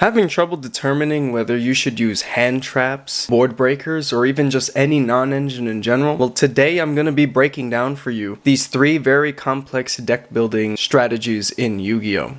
Having trouble determining whether you should use hand traps, board breakers, or even just any non-engine in general? Well, today I'm going to be breaking down for you these 3 very complex deck building strategies in Yu-Gi-Oh!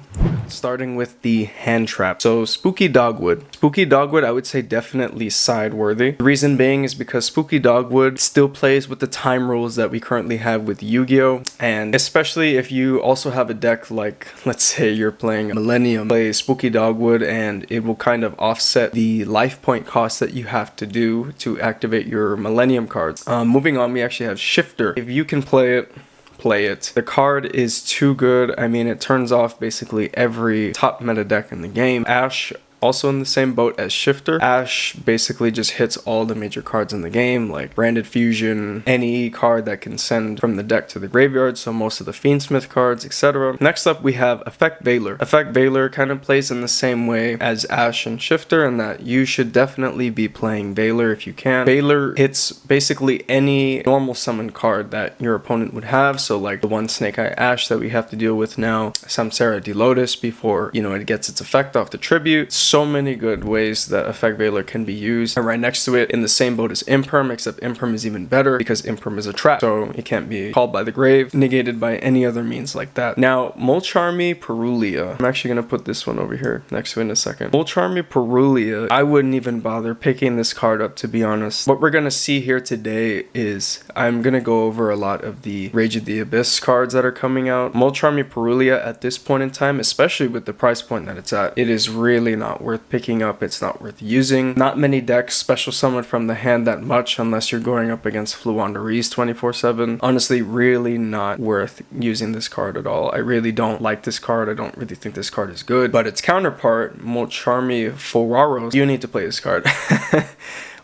Starting with the hand trap. So Spooky Dogwood. Spooky Dogwood, I would say definitely side worthy. The reason being is because Spooky Dogwood still plays with the time rules that we currently have with Yu-Gi-Oh! And especially if you also have a deck like, let's say you're playing Millennium, play Spooky Dogwood and it will kind of offset the life point cost that you have to do to activate your Millennium cards. Moving on, we actually have Shifter. If you can play it, play it. The card is too good. I mean, it turns off basically every top meta deck in the game. Ash, also in the same boat as Shifter. Ash basically just hits all the major cards in the game, like Branded Fusion, any card that can send from the deck to the graveyard, so most of the Fiendsmith cards, etc. Next up, we have Effect Veiler. Effect Veiler kind of plays in the same way as Ash and Shifter, in that you should definitely be playing Veiler if you can. Veiler hits basically any normal summon card that your opponent would have, so like the one Snake Eye Ash that we have to deal with now, Samsara Delotus before, it gets its effect off the tribute. So many good ways that Effect Veiler can be used. And right next to it, in the same boat as Imperm, except Imperm is even better because Imperm is a trap, so it can't be called by the grave, negated by any other means like that. Now, Molcharmy Perulia. I'm actually going to put this one over here next to it in a second. Molcharmy Perulia, I wouldn't even bother picking this card up, to be honest. What we're going to see here today is I'm going to go over a lot of the Rage of the Abyss cards that are coming out. Molcharmy Perulia at this point in time, especially with the price point that it's at, it is really not worth picking up. It's not worth using. Not many decks special summon from the hand that much unless you're going up against Fluandereeze 24/7. Honestly, really not worth using this card at all. I really don't like this card. I don't really think this card is good. But its counterpart, Molcharmy Foraros, you need to play this card.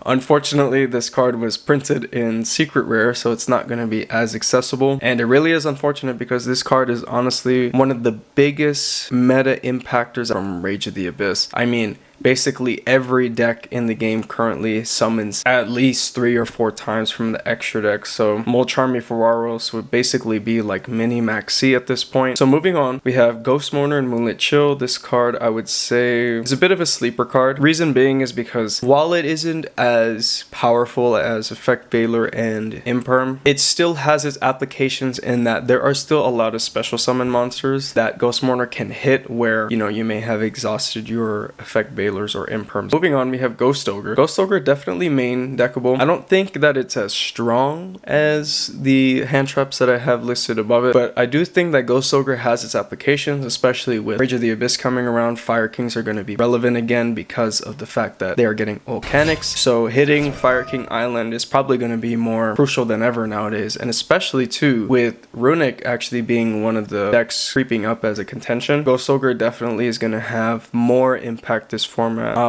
Unfortunately, this card was printed in Secret Rare, so it's not going to be as accessible. And it really is unfortunate because this card is honestly one of the biggest meta impactors from Rage of the Abyss. I mean, basically every deck in the game currently summons at least 3 or 4 times from the extra deck, so Molcharmy Foraros would basically be like mini Maxi at this point. So moving on, we have Ghost Mourner and Moonlit Chill. This card, I would say, is a bit of a sleeper card. Reason being is because while it isn't as powerful as Effect Veiler and Imperm, it still has its applications in that there are still a lot of special summon monsters that Ghost Mourner can hit where, you may have exhausted your Effect Veiler or Imperms. Moving on, we have Ghost Ogre. Ghost Ogre definitely main deckable. I don't think that it's as strong as the hand traps that I have listed above it, but I do think that Ghost Ogre has its applications, especially with Rage of the Abyss coming around. Fire Kings are going to be relevant again because of the fact that they are getting volcanics, so hitting Fire King Island is probably going to be more crucial than ever nowadays, and especially too with Runic actually being one of the decks creeping up as a contention. Ghost Ogre definitely is going to have more impact this format.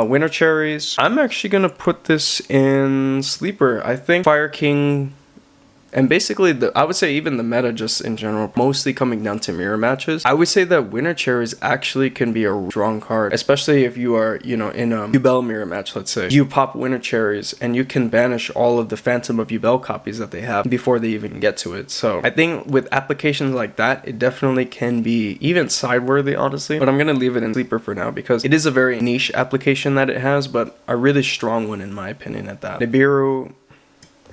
Winter Cherries, I'm actually gonna put this in sleeper. I think Fire King, and basically I would say even the meta just in general, mostly coming down to mirror matches, I would say that Winter Cherries actually can be a strong card, especially if you are, in a Yubel mirror match, let's say. You pop Winter Cherries and you can banish all of the Phantom of Yubel copies that they have before they even get to it. So I think with applications like that, it definitely can be even side-worthy, honestly. But I'm gonna leave it in sleeper for now because it is a very niche application that it has, but a really strong one in my opinion at that. Nibiru,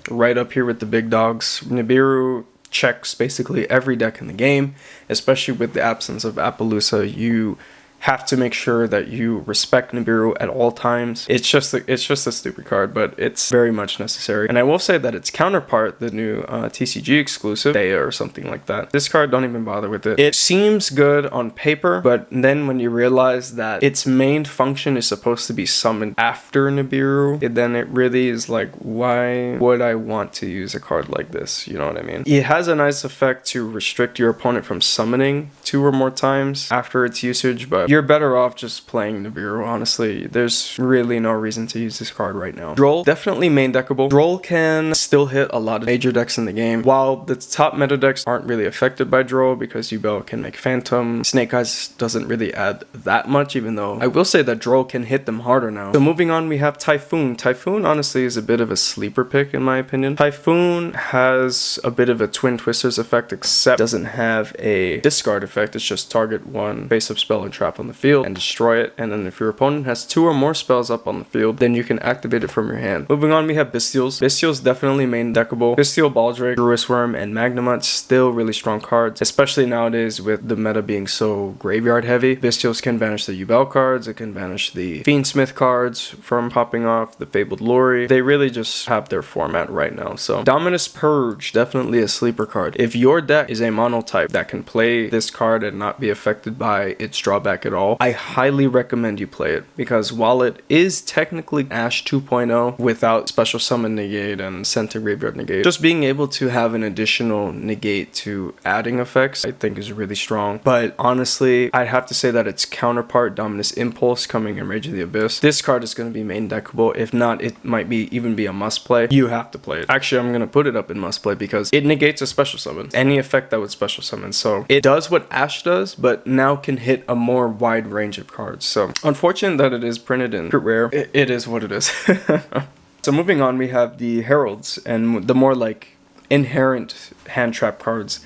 right up here with the big dogs. Nibiru checks basically every deck in the game, especially with the absence of Appaloosa. You have to make sure that you respect Nibiru at all times. It's just a stupid card, but it's very much necessary. And I will say that its counterpart, the new TCG exclusive, Daya or something like that, this card, don't even bother with it. It seems good on paper, but then when you realize that its main function is supposed to be summoned after Nibiru, then it really is like, why would I want to use a card like this? You know what I mean? It has a nice effect to restrict your opponent from summoning 2 or more times after its usage, but you're better off just playing Nibiru, honestly. There's really no reason to use this card right now. Droll, definitely main deckable. Droll can still hit a lot of major decks in the game, while the top meta decks aren't really affected by Droll because Yubel can make Phantom. Snake Eyes doesn't really add that much, even though I will say that Droll can hit them harder now. So moving on, we have Typhoon. Typhoon honestly is a bit of a sleeper pick in my opinion. Typhoon has a bit of a Twin Twisters effect, except doesn't have a discard effect. It's just target one face-up spell and trap trap on the field and destroy it. And then if your opponent has 2 or more spells up on the field, then you can activate it from your hand. Moving on, we have Bystials. Bystials definitely main deckable. Bystial Baldrake, Druid Worm, and Magnamut still really strong cards, especially nowadays with the meta being so graveyard heavy. Bystials can banish the Yubel cards, it can banish the Fiendsmith cards from popping off, the Fabled Lori. They really just have their format right now. So Dominus Purge, definitely a sleeper card. If your deck is a mono type that can play this card and not be affected by its drawback at all, I highly recommend you play it, because while it is technically Ash 2.0 without special summon negate and send to graveyard negate, just being able to have an additional negate to adding effects I think is really strong. But honestly, I'd have to say that its counterpart, Dominus Impulse, coming in Rage of the Abyss, this card is going to be main deckable. If not, it might be even be a must play. You have to play it. Actually, I'm going to put it up in must play because it negates a special summon, any effect that would special summon. So it does what Ash does, but now can hit a more wide range of cards. So unfortunate that it is printed in rare. It is what it is. So moving on, we have the Heralds and the more like inherent hand trap cards.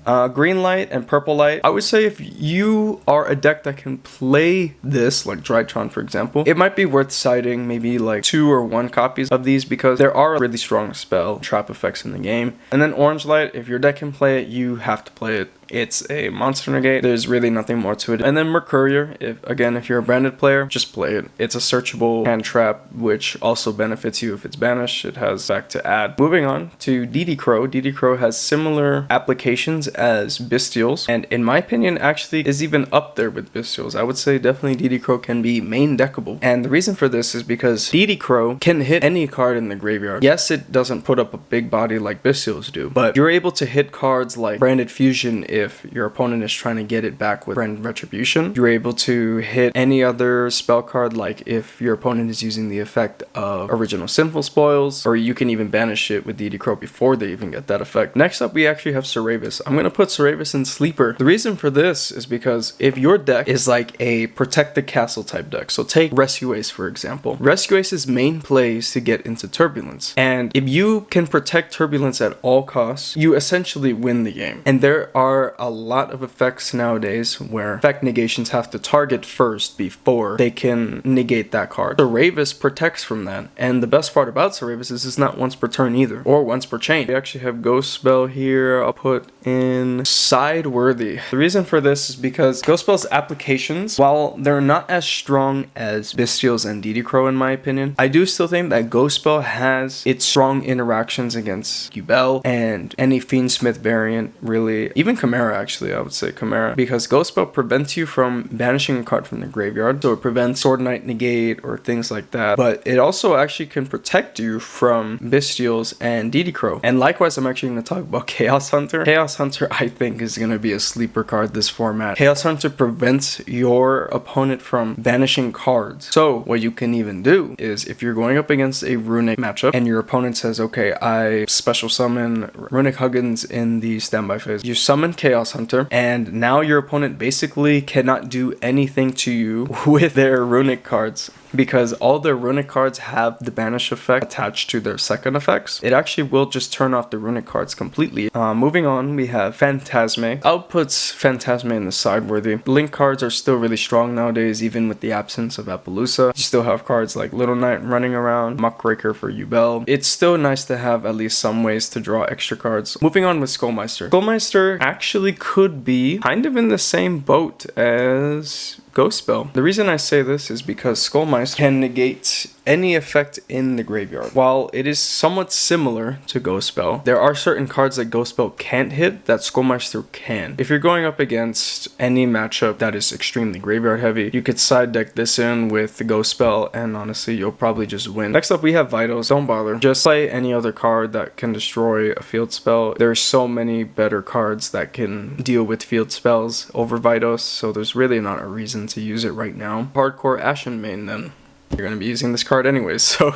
Green light and purple light. I would say if you are a deck that can play this, like Drytron for example, it might be worth citing maybe like 2 or 1 copies of these, because there are really strong spell trap effects in the game. And then orange light, if your deck can play it, you have to play it. It's a monster negate. There's really nothing more to it. And then Mercurier, if you're a branded player, just play it. It's a searchable hand trap, which also benefits you if it's banished. It has back to add. Moving on to DD Crow. DD Crow has similar applications as Bystials, and in my opinion actually is even up there with Bystials. I would say definitely DD Crow can be main deckable. And the reason for this is because DD Crow can hit any card in the graveyard. Yes, it doesn't put up a big body like Bystials do, but you're able to hit cards like Branded Fusion if your opponent is trying to get it back with Branded Retribution. You're able to hit any other spell card, like if your opponent is using the effect of Original Sinful Spoils, or you can even banish it with DD Crow before they even get that effect. Next up, we actually have Saravis. I'm going to put Saravis in sleeper. The reason for this is because if your deck is like a Protect the Castle type deck, so take Rescue Ace for example. Rescue Ace's main play is to get into Turbulence, and if you can protect Turbulence at all costs, you essentially win the game. And there are a lot of effects nowadays where effect negations have to target first before they can negate that card. Saravis protects from that, and the best part about Saravis is it's not once per turn either, or once per chain. We actually have Ghost Spell here. I'll put in Sideworthy. The reason for this is because Ghost Spell's applications, while they're not as strong as Bystials and DD Crow in my opinion, I do still think that Ghost Spell has its strong interactions against Yubel and any Fiendsmith variant, really. Even Chimera actually, I would say Chimera, because Ghost Spell prevents you from banishing a card from the graveyard, so it prevents Sword Knight negate or things like that, but it also actually can protect you from Bystials and DD Crow. And likewise, I'm actually going to talk about Chaos Hunter. Chaos Hunter I think is going to be a sleeper card this format. Chaos Hunter prevents your opponent from banishing cards. So what you can even do is, if you're going up against a Runic matchup and your opponent says, okay, I special summon Runic Huggins in the standby phase, you summon Chaos Hunter, and now your opponent basically cannot do anything to you with their Runic cards, because all their Runic cards have the banish effect attached to their second effects. It actually will just turn off the Runic cards completely. Moving on, we have Phantasme. Outputs Phantasme in the Sideworthy. Link cards are still really strong nowadays, even with the absence of Appaloosa. You still have cards like Little Knight running around, Muckraker for Yubel. It's still nice to have at least some ways to draw extra cards. Moving on with Skullmeister. Skullmeister actually could be kind of in the same boat as Ghost Spell. The reason I say this is because Skullmeister can negate any effect in the graveyard. While it is somewhat similar to Ghost Spell, there are certain cards that Ghost Spell can't hit that Skullmeister can. If you're going up against any matchup that is extremely graveyard heavy, you could side deck this in with the Ghost Spell, and honestly, you'll probably just win. Next up, we have Vitals. Don't bother. Just play any other card that can destroy a field spell. There's so many better cards that can deal with field spells over Vitals, so there's really not a reason to use it right now. Hardcore Ashen main then. You're going to be using this card anyways, so.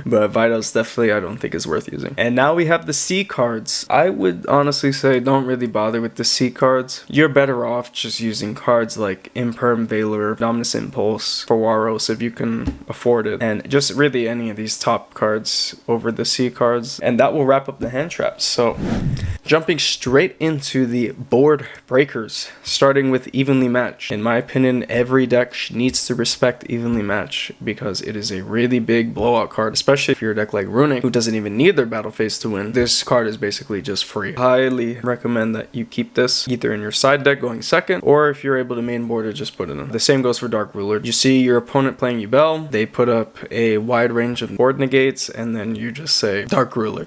But Vitals definitely I don't think is worth using. And now we have the C cards. I would honestly say don't really bother with the C cards. You're better off just using cards like Imperm Valor, Dominus Impulse, Fawaros if you can afford it, and just really any of these top cards over the C cards. And that will wrap up the hand traps. So Jumping straight into the board breakers, starting with evenly match. In my opinion, every deck needs to respect evenly match because it is a really big blowout card, especially if you're a deck like Runic, who doesn't even need their battle phase to win. This card is basically just free. Highly recommend that you keep this either in your side deck going second, or if you're able to main board it, just put it in. The same goes for Dark Ruler. You see your opponent playing Yubel, they put up a wide range of board negates, and then you just say Dark Ruler.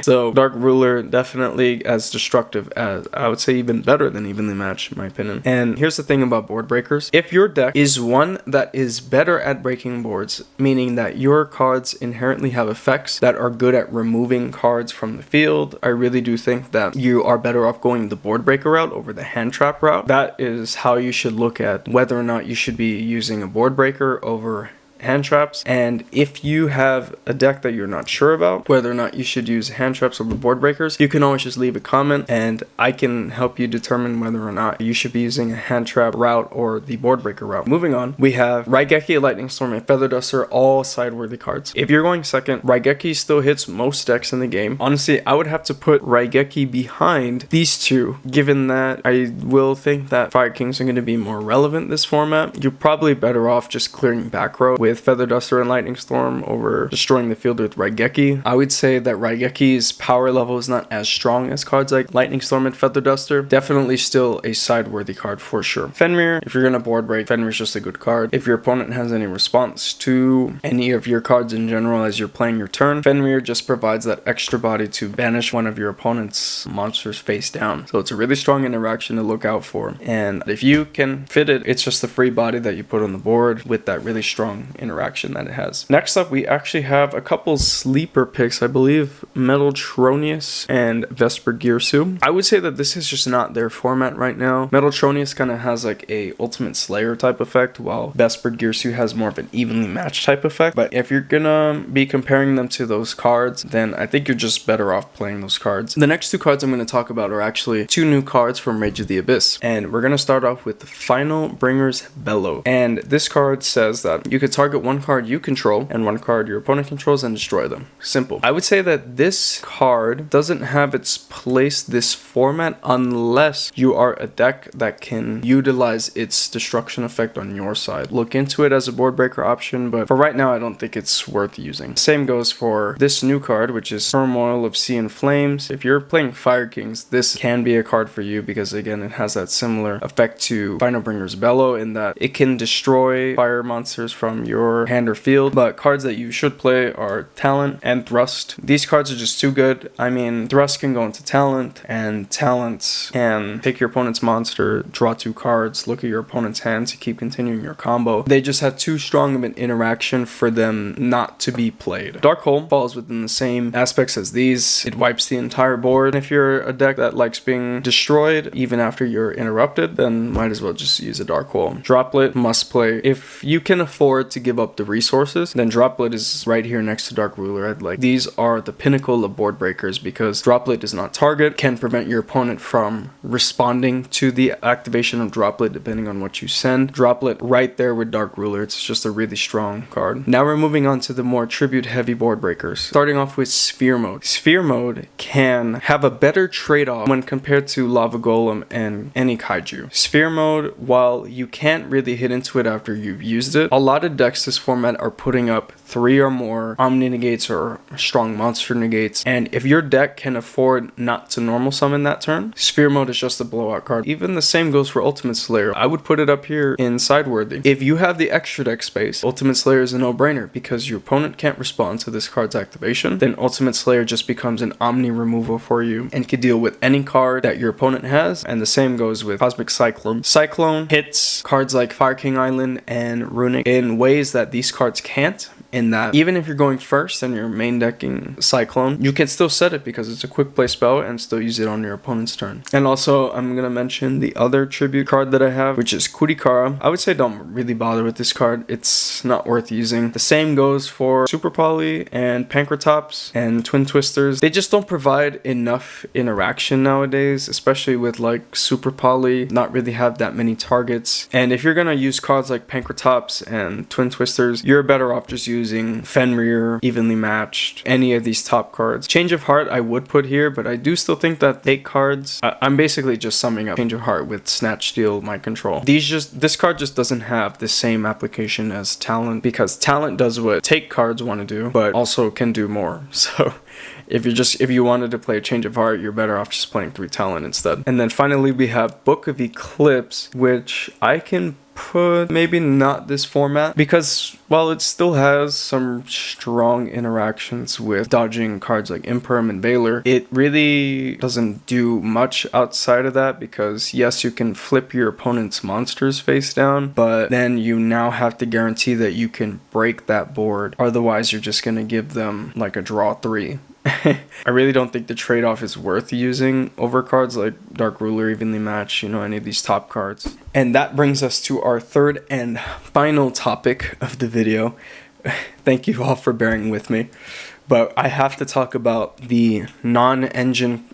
So Dark Ruler definitely as destructive as, I would say even better than evenly matched in my opinion. And here's the thing about board breakers. If your deck is one that is better at breaking boards, meaning that your cards inherently have effects that are good at removing cards from the field, I really do think that you are better off going the board breaker route over the hand trap route. That is how you should look at whether or not you should be using a board breaker over hand traps. And if you have a deck that you're not sure about whether or not you should use hand traps over board breakers, you can always just leave a comment and I can help you determine whether or not you should be using a hand trap route or the board breaker route. Moving on, we have Raigeki, Lightning Storm, and Feather Duster, all side-worthy cards. If you're going second, Raigeki still hits most decks in the game. Honestly, I would have to put Raigeki behind these two, given that I will think that Fire Kings are going to be more relevant this format. You're probably better off just clearing back row with Feather Duster and Lightning Storm over destroying the field with Raigeki. I would say that Raigeki's power level is not as strong as cards like Lightning Storm and Feather Duster. Definitely still a side-worthy card for sure. Fenrir, if you're gonna board break, Fenrir's just a good card. If your opponent has any response to any of your cards in general as you're playing your turn, Fenrir just provides that extra body to banish one of your opponent's monsters face down. So it's a really strong interaction to look out for. And if you can fit it, it's just a free body that you put on the board with that really strong interaction that it has. Next up, we actually have a couple sleeper picks, I believe Metaltronius and Vesper Girsu. I would say that this is just not their format right now. Metaltronius kind of has like a Ultimate Slayer type effect, while Vesper Girsu has more of an evenly matched type effect. But if you're gonna be comparing them to those cards, then I think you're just better off playing those cards. The next two cards I'm going to talk about are actually two new cards from Rage of the Abyss, and we're going to start off with the Final Bringer's Bellow. And this card says that you could target one card you control and one card your opponent controls and destroy them. Simple. I would say that this card doesn't have its place this format unless you are a deck that can utilize its destruction effect on your side. Look into it as a board breaker option, but for right now I don't think it's worth using. Same goes for this new card, which is Turmoil of Sea and Flames. If you're playing Fire Kings, this can be a card for you because again it has that similar effect to Final Bringer's Bellow in that it can destroy fire monsters from your hand or field. But cards that you should play are Talent and Thrust. These cards are just too good. I mean, Thrust can go into Talent, and Talent can take your opponent's monster, draw two cards, look at your opponent's hand to keep continuing your combo. They just have too strong of an interaction for them not to be played. Dark Hole falls within the same aspects as these. It wipes the entire board. If you're a deck that likes being destroyed even after you're interrupted, then might as well just use a Dark Hole. Droplet, must play. If you can afford to give up the resources, then Droplet is right here next to Dark Ruler. These are the pinnacle of board breakers because Droplet does not target, can prevent your opponent from responding to the activation of Droplet depending on what you send. Droplet right there with Dark Ruler. It's just a really strong card. Now we're moving on to the more tribute heavy board breakers. Starting off with Sphere Mode. Sphere Mode can have a better trade-off when compared to Lava Golem and any Kaiju. Sphere Mode, while you can't really hit into it after you've used it, a lot of decks this format are putting up 3 or more Omni Negates or strong monster negates, and if your deck can afford not to normal summon that turn, Sphere Mode is just a blowout card. Even the same goes for Ultimate Slayer. I would put it up here in sideworthy. If you have the extra deck space, Ultimate Slayer is a no-brainer because your opponent can't respond to this card's activation. Then Ultimate Slayer just becomes an Omni removal for you and can deal with any card that your opponent has, and the same goes with Cosmic Cyclone. Cyclone hits cards like Fire King Island and Runic in ways that these cards can't, in that even if you're going first and you're main decking Cyclone, you can still set it because it's a quick play spell and still use it on your opponent's turn. And also, I'm going to mention the other tribute card that I have, which is Kurikara. I would say don't really bother with this card. It's not worth using. The same goes for Super Poly and Pankratops and Twin Twisters. They just don't provide enough interaction nowadays, especially with like Super Poly not really have that many targets. And if you're going to use cards like Pankratops and Twin Twisters, you're better off just using using Fenrir, Evenly Matched, any of these top cards. Change of Heart I would put here, but I do still think that take cards, I'm basically just summing up Change of Heart with Snatch, Steal, Mind Control. This card just doesn't have the same application as Talent, because Talent does what take cards want to do, but also can do more. So if you wanted to play Change of Heart, you're better off just playing 3 Talent instead. And then finally we have Book of Eclipse, which I can put maybe not this format, because while it still has some strong interactions with dodging cards like Imperm and Baylor, it really doesn't do much outside of that, because yes, you can flip your opponent's monsters face down, but then you now have to guarantee that you can break that board, otherwise you're just going to give them like a draw 3. I really don't think the trade-off is worth using over cards like Dark Ruler, Evenly Matched, any of these top cards. And that brings us to our third and final topic of the video. Thank you all for bearing with me, but I have to talk about the non-engine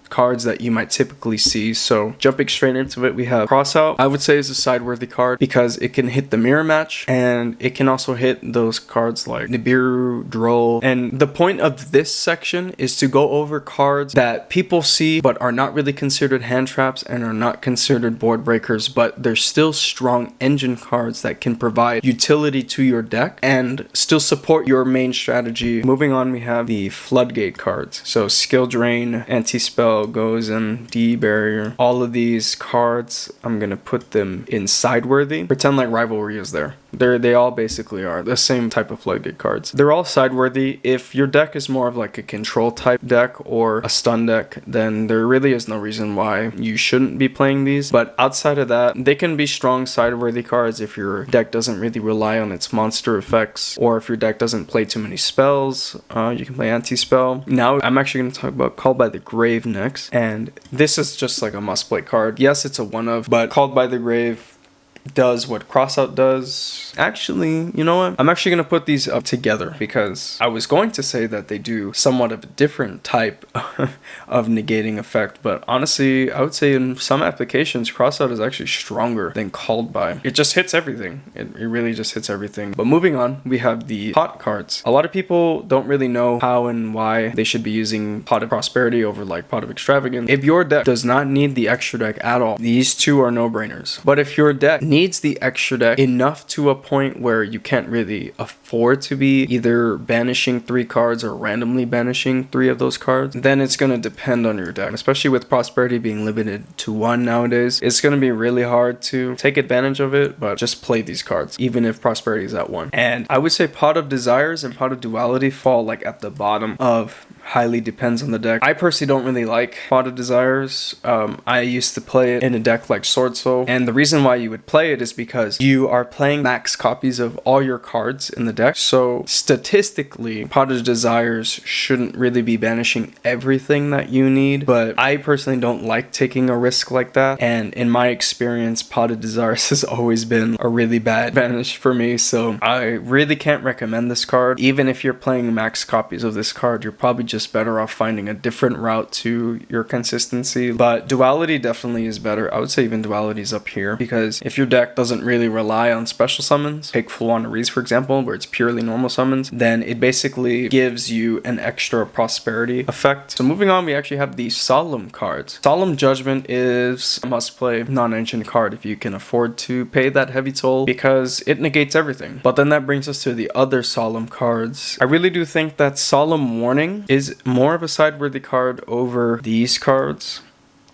cards that you might typically see. So jumping straight into it, we have Crossout. I would say is a side-worthy card because it can hit the mirror match, and it can also hit those cards like Nibiru, Droll. And the point of this section is to go over cards that people see but are not really considered hand traps and are not considered board breakers, but they're still strong engine cards that can provide utility to your deck and still support your main strategy. Moving on, we have the Floodgate cards. So Skill Drain, Anti-Spell, goes in D barrier. All of these cards, I'm gonna put them in sideworthy. Pretend like Rivalry is there. They all basically are the same type of Floodgate cards. They're all sideworthy. If your deck is more of like a control type deck or a stun deck, then there really is no reason why you shouldn't be playing these. But outside of that, they can be strong sideworthy cards if your deck doesn't really rely on its monster effects, or if your deck doesn't play too many spells. You can play Anti-Spell. Now I'm actually going to talk about Called by the Grave next, and this is just like a must play card. Yes, it's a one of, but Called by the Grave does what Crossout does. Actually, you know what? I'm actually going to put these up together, because I was going to say that they do somewhat of a different type of negating effect, but honestly, I would say in some applications, Crossout is actually stronger than Called by. It just hits everything. It really just hits everything. But moving on, we have the Pot cards. A lot of people don't really know how and why they should be using Pot of Prosperity over like Pot of Extravagance. If your deck does not need the extra deck at all, these two are no-brainers. But if your deck needs the extra deck enough to a point where you can't really afford to be either banishing 3 cards or randomly banishing 3 of those cards, then it's going to depend on your deck. Especially with Prosperity being limited to 1 nowadays, it's going to be really hard to take advantage of it, but just play these cards even if Prosperity is at 1. And I would say Pot of Desires and Pot of Duality fall like at the bottom of highly depends on the deck. I personally don't really like Pot of Desires. I used to play it in a deck like Sword Soul, and the reason why you would play it is because you are playing max copies of all your cards in the deck. So statistically, Pot of Desires shouldn't really be banishing everything that you need, but I personally don't like taking a risk like that, and in my experience, Pot of Desires has always been a really bad banish for me, so I really can't recommend this card. Even if you're playing max copies of this card, you're probably just better off finding a different route to your consistency. But Duality definitely is better. I would say even Duality is up here, because if your deck doesn't really rely on special summons, take Fluana Reese for example, where it's purely normal summons, then it basically gives you an extra prosperity effect. So moving on, we actually have the Solemn cards. Solemn Judgment is a must play non-engine card if you can afford to pay that heavy toll, because it negates everything. But then that brings us to the other Solemn cards. I really do think that Solemn Warning is more of a sideworthy card over these cards,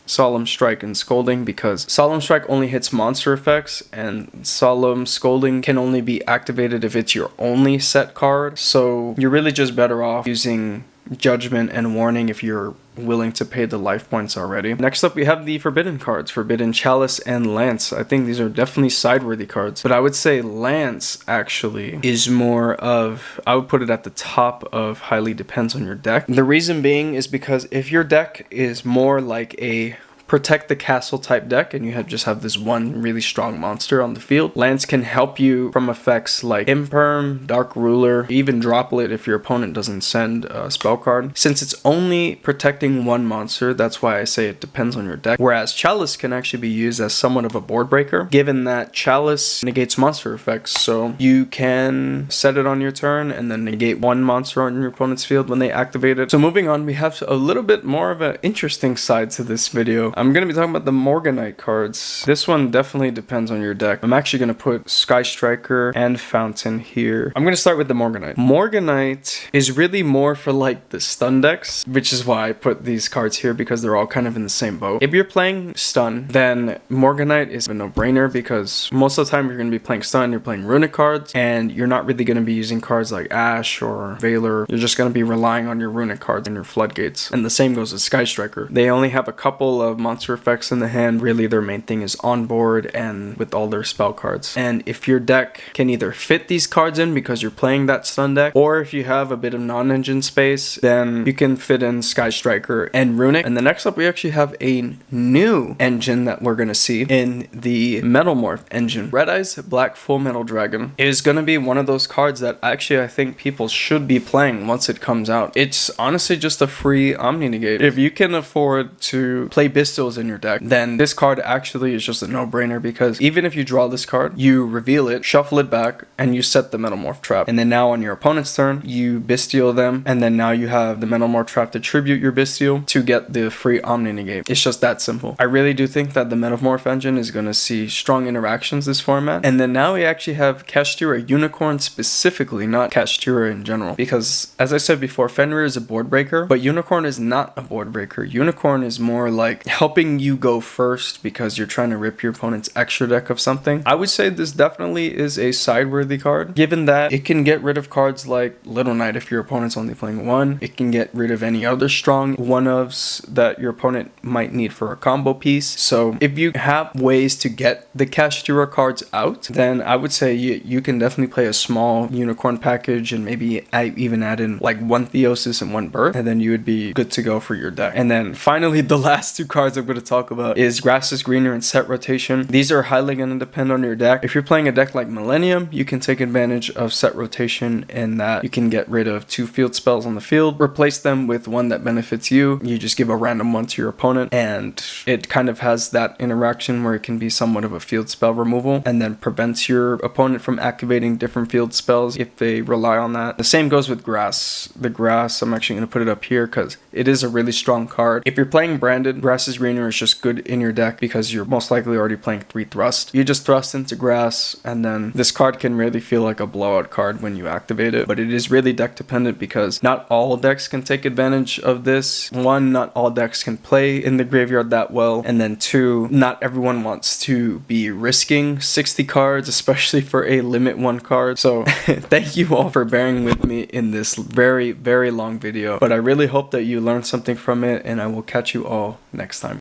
Solemn Strike and Scolding, because Solemn Strike only hits monster effects and Solemn Scolding can only be activated if it's your only set card. So you're really just better off using Judgment and Warning if you're willing to pay the life points already. Next up, we have the Forbidden cards, Forbidden Chalice and Lance. I think these are definitely sideworthy cards, but I would say Lance actually is more of, I would put it at the top of highly depends on your deck. The reason being is because if your deck is more like a protect the castle type deck and you just have this one really strong monster on the field. Lands can help you from effects like Imperm, Dark Ruler, even Droplet if your opponent doesn't send a spell card. Since it's only protecting one monster, that's why I say it depends on your deck. Whereas Chalice can actually be used as somewhat of a board breaker, given that Chalice negates monster effects. So you can set it on your turn and then negate one monster on your opponent's field when they activate it. So moving on, we have a little bit more of an interesting side to this video. I'm going to be talking about the Morganite cards. This one definitely depends on your deck. I'm actually going to put Sky Striker and Fountain here. I'm going to start with the Morganite. Morganite is really more for like the stun decks, which is why I put these cards here because they're all kind of in the same boat. If you're playing stun, then Morganite is a no-brainer because most of the time you're going to be playing stun, you're playing runic cards, and you're not really going to be using cards like Ash or Valor. You're just going to be relying on your runic cards and your floodgates. And the same goes with Sky Striker. They only have a couple of monster effects in the hand. Really, their main thing is on board and with all their spell cards. And if your deck can either fit these cards in because you're playing that stun deck, or if you have a bit of non-engine space, then you can fit in Sky Striker and Runic. And the next up, we actually have a new engine that we're going to see in the Metal Morph engine. Red Eyes Black Full Metal Dragon is going to be one of those cards that actually I think people should be playing once it comes out. It's honestly just a free Omni Negate. If you can afford to play Bistils in your deck, then this card actually is just a no-brainer because even if you draw this card, you reveal it, shuffle it back, and you set the Metal Morph trap. And then now on your opponent's turn, you Bestial them, and then now you have the Metal Morph trap to tribute your Bestial to get the free Omni Negate. It's just that simple. I really do think that the Metal Morph engine is going to see strong interactions this format. And then now we actually have Kashtira Unicorn specifically, not Kashtira in general. Because as I said before, Fenrir is a board breaker, but Unicorn is not a board breaker. Unicorn is more like helping you go first because you're trying to rip your opponent's extra deck of something. I would say this definitely is a sideworthy card, given that it can get rid of cards like Little Knight if your opponent's only playing one. It can get rid of any other strong one-ofs that your opponent might need for a combo piece. So if you have ways to get the Kashtira cards out, then I would say you can definitely play a small Unicorn package and maybe even add in like one Theosis and one Birth, and then you would be good to go for your deck. And then finally, the last two cards I'm going to talk about is Grass is Greener and Set Rotation. These are highly going to depend on your deck. If you're playing a deck like Millennium, you can take advantage of Set Rotation in that you can get rid of 2 field spells on the field, replace them with one that benefits you. You just give a random one to your opponent, and it kind of has that interaction where it can be somewhat of a field spell removal and then prevents your opponent from activating different field spells if they rely on that. The same goes with Grass. The Grass, I'm actually going to put it up here because it is a really strong card. If you're playing Branded, Grass is Greener is just good in your deck because you're most likely already playing 3 Thrust. You just thrust into Grass, and then this card can really feel like a blowout card when you activate it, but it is really deck dependent because not all decks can take advantage of this. 1, not all decks can play in the graveyard that well, and then 2, not everyone wants to be risking 60 cards, especially for a limit 1 card. So thank you all for bearing with me in this very, very long video, but I really hope that you learned something from it, and I will catch you all next time.